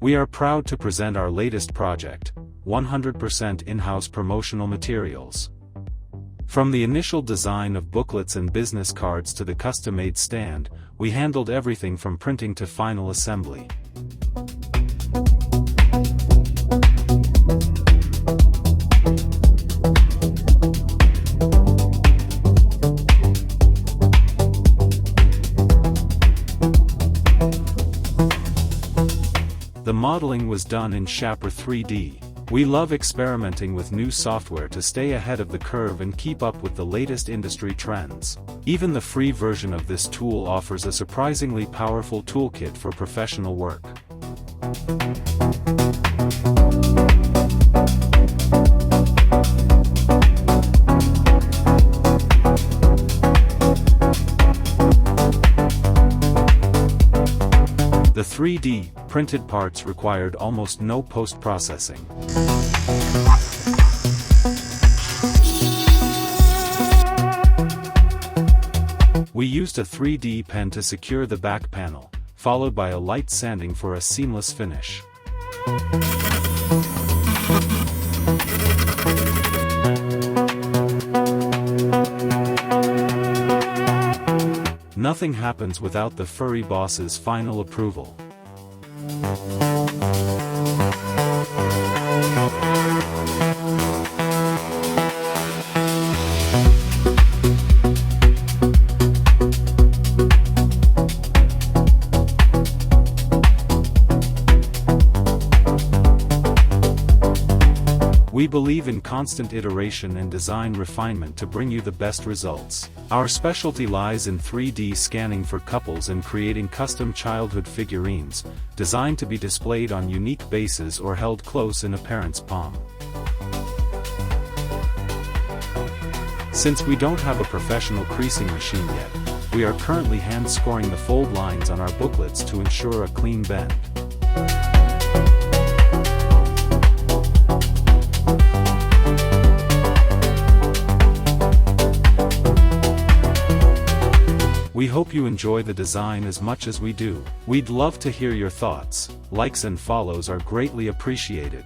We are proud to present our latest project, 100% in-house promotional materials. From the initial design of booklets and business cards to the custom-made stand, we handled everything from printing to final assembly. The modeling was done in Shapr 3D. We love experimenting with new software to stay ahead of the curve and keep up with the latest industry trends. Even the free version of this tool offers a surprisingly powerful toolkit for professional work. The 3D printed parts required almost no post-processing. We used a 3D pen to secure the back panel, followed by a light sanding for a seamless finish. Nothing happens without the furry boss's final approval. We believe in constant iteration and design refinement to bring you the best results. Our specialty lies in 3D scanning for couples and creating custom childhood figurines, designed to be displayed on unique bases or held close in a parent's palm. Since we don't have a professional creasing machine yet, we are currently hand-scoring the fold lines on our booklets to ensure a clean bend. We hope you enjoy the design as much as we do. We'd love to hear your thoughts. Likes and follows are greatly appreciated.